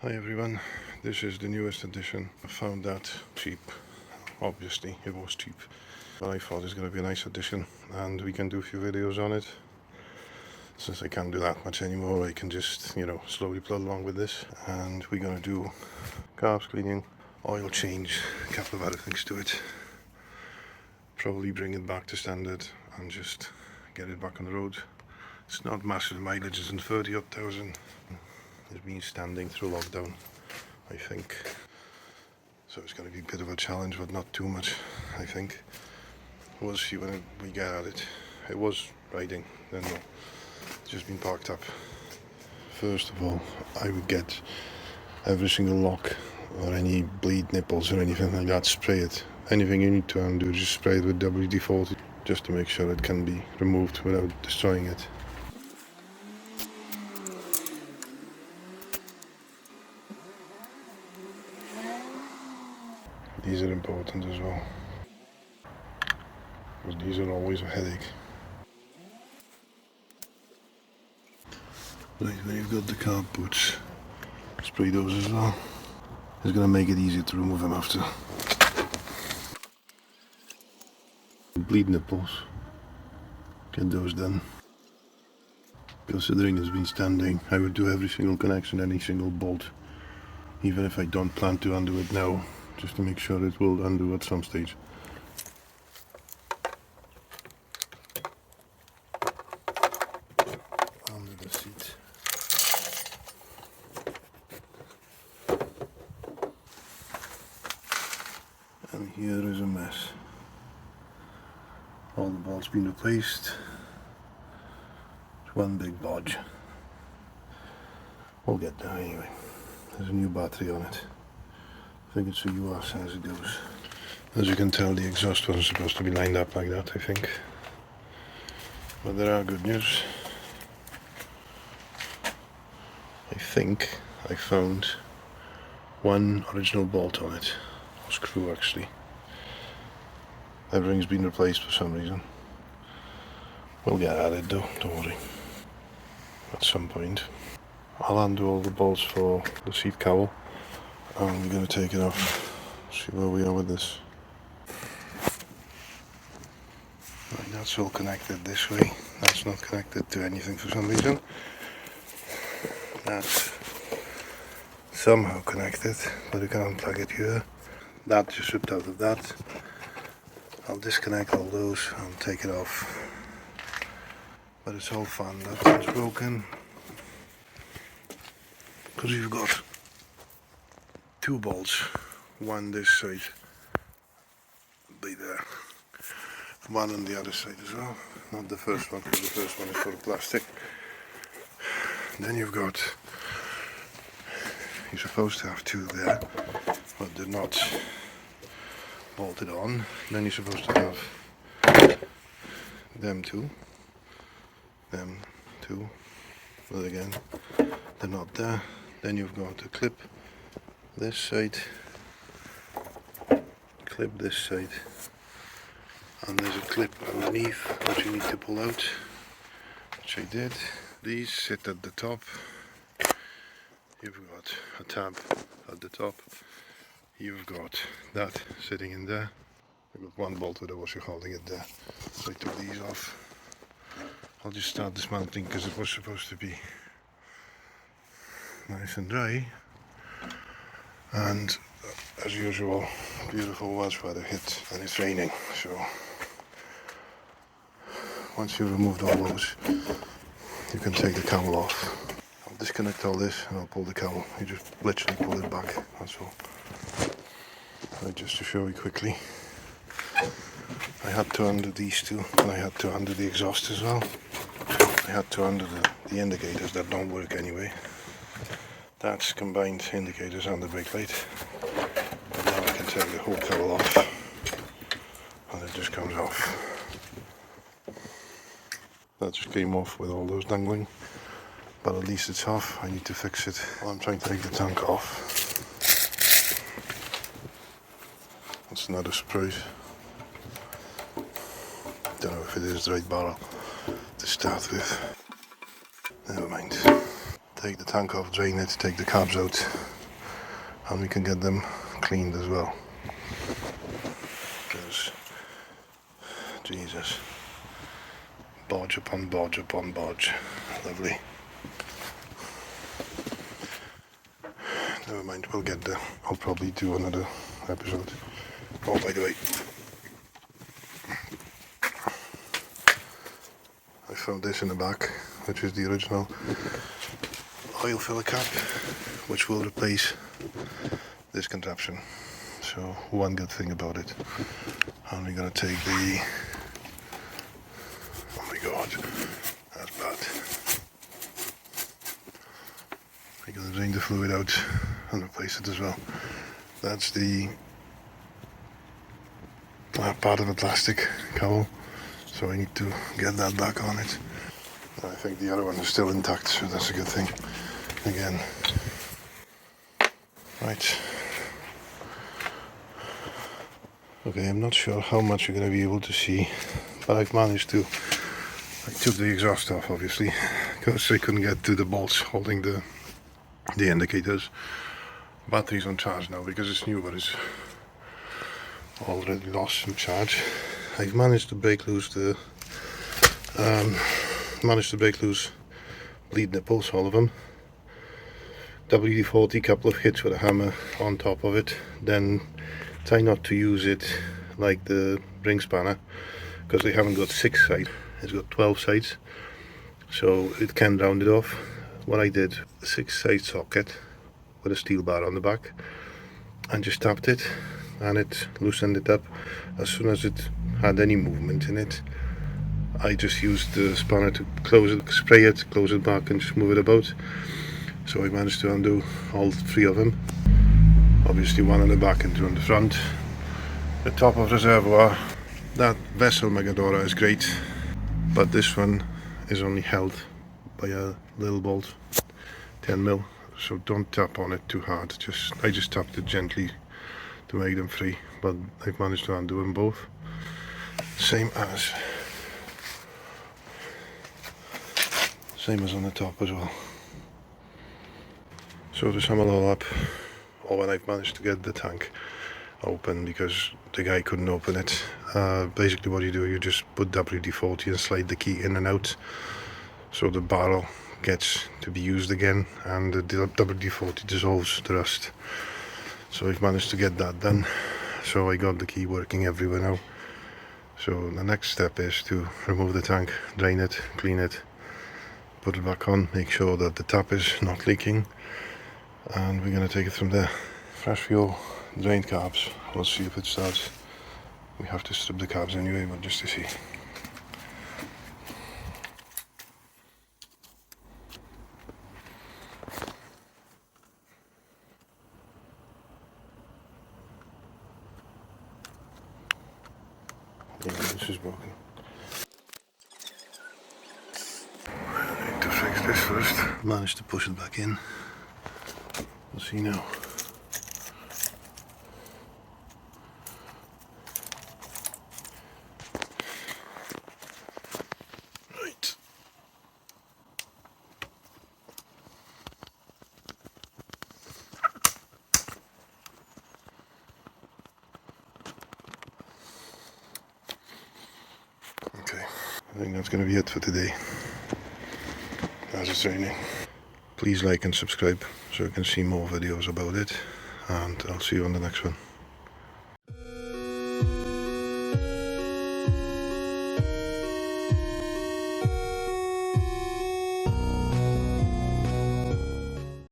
Hi everyone, this is the newest edition. I found that cheap. Obviously it was cheap, but I thought it's going to be a nice addition and we can do a few videos on it. Since I can't do that much anymore, I can just, slowly plod along with this. And we're going to do carbs cleaning, oil change, a couple of other things to it. Probably bring it back to standard and just get it back on the road. It's not massive mileage, it's in 30,000. It's been standing through lockdown, I think. So it's going to be a bit of a challenge, but not too much, I think. We'll see when we get at it. It was riding, then no. It's just been parked up. First of all, I would get every single lock or any bleed nipples or anything like that, spray it. Anything you need to undo, just spray it with WD-40 just to make sure it can be removed without destroying it. These are important as well, because these are always a headache. Right, when you've got the carb boots, spray those as well. It's going to make it easier to remove them after. Bleed nipples, get those done. Considering it's been standing, I would do every single connection, any single bolt, even if I don't plan to undo it now, just to make sure it will undo at some stage. Under the seat. And here is a mess. All the bolts been replaced. It's one big bodge. We'll get there anyway. There's a new battery on it. I think it's a US as it goes. As you can tell, the exhaust wasn't supposed to be lined up like that, I think. But there are good news. I think I found one original bolt on it, or screw actually. Everything's been replaced for some reason. We'll get at it though, don't worry. At some point. I'll undo all the bolts for the seat cowl and we're going to take it off. See where we are with this. Right, that's all connected this way. That's not connected to anything for some reason. That's somehow connected, but you can unplug it here. That just ripped out of that. I'll disconnect all those and take it off. But it's all fun. That one's broken. Because you've got two bolts. One this side. Be there. One on the other side as well. Not the first one, because the first one is for the plastic. Then you've got, you're supposed to have two there, but they're not bolted on. Then you're supposed to have them two, but again, they're not there. Then you've got a clip this side, clip this side, and there's a clip underneath which you need to pull out, which I did. These sit at the top. You've got a tab at the top. You've got that sitting in there. I've got one bolt with a washer holding it there. So I took these off. I'll just start dismantling because it was supposed to be nice and dry. And as usual, beautiful Welsh weather hit and it's raining. So once you've removed all those, you can take the cowl off. I'll disconnect all this and I'll pull the cowl. You just literally pull it back, that's all. Right, just to show you quickly, I had to undo these two and I had to undo the exhaust as well. I had to undo the indicators that don't work anyway. That's combined indicators and the brake light. And now I can take the whole cowl off and it just comes off. That just came off with all those dangling, but at least it's off. I need to fix it while I'm trying to take the tank off. That's another surprise. Don't know if it is the right barrel to start with. Never mind. take the tank off, drain it, take the carbs out, and we can get them cleaned as well. Because, Jesus, bodge upon bodge upon bodge. Lovely. Never mind, we'll get there. I'll probably do another episode. Oh, by the way, I found this in the back, which is the original oil filler cap, which will replace this contraption. So one good thing about it. And we're gonna take the, oh my god, that's bad. We're gonna drain the fluid out and replace it as well. That's the part of the plastic cowl, so I need to get that back on it. I think the other one is still intact, so that's a good thing. Again, right. Okay, I'm not sure how much you're going to be able to see, but I've managed to. I took the exhaust off, obviously, because I couldn't get to the bolts holding the indicators. Battery's on charge now because it's new, but it's already lost some charge. I've managed to break loose the bleed nipples, all of them. WD-40, couple of hits with a hammer on top of it. Then try not to use it like the ring spanner, because they haven't got 6 sides, it's got 12 sides, so it can round it off. What I did, a 6-side socket with a steel bar on the back, and just tapped it, and it loosened it up. As soon as it had any movement in it, I just used the spanner to close it, spray it, close it back, and just move it about. So I managed to undo all 3 of them. Obviously one on the back and 2 on the front. The top of the reservoir, that vessel Megadora is great, but this one is only held by a little bolt, 10mm. So don't tap on it too hard. I just tapped it gently to make them free, but I've managed to undo them both. Same as on the top as well. So to sum it all up, when I've managed to get the tank open because the guy couldn't open it, basically what you do, you just put WD-40 and slide the key in and out so the barrel gets to be used again, and the WD-40 dissolves the rust. So I've managed to get that done, so I got the key working everywhere now. So the next step is to remove the tank, drain it, clean it, put it back on, make sure that the tap is not leaking, and we're going to take it from there. Fresh fuel, drained carbs, we'll see if it starts. We have to strip the carbs anyway, but just to see. Yeah, this is broken. I need to fix this first. Managed to push it back in. We'll see now. Right. Okay, I think that's going to be it for today, as it's raining. Please like and subscribe so you can see more videos about it, and I'll see you on the next one.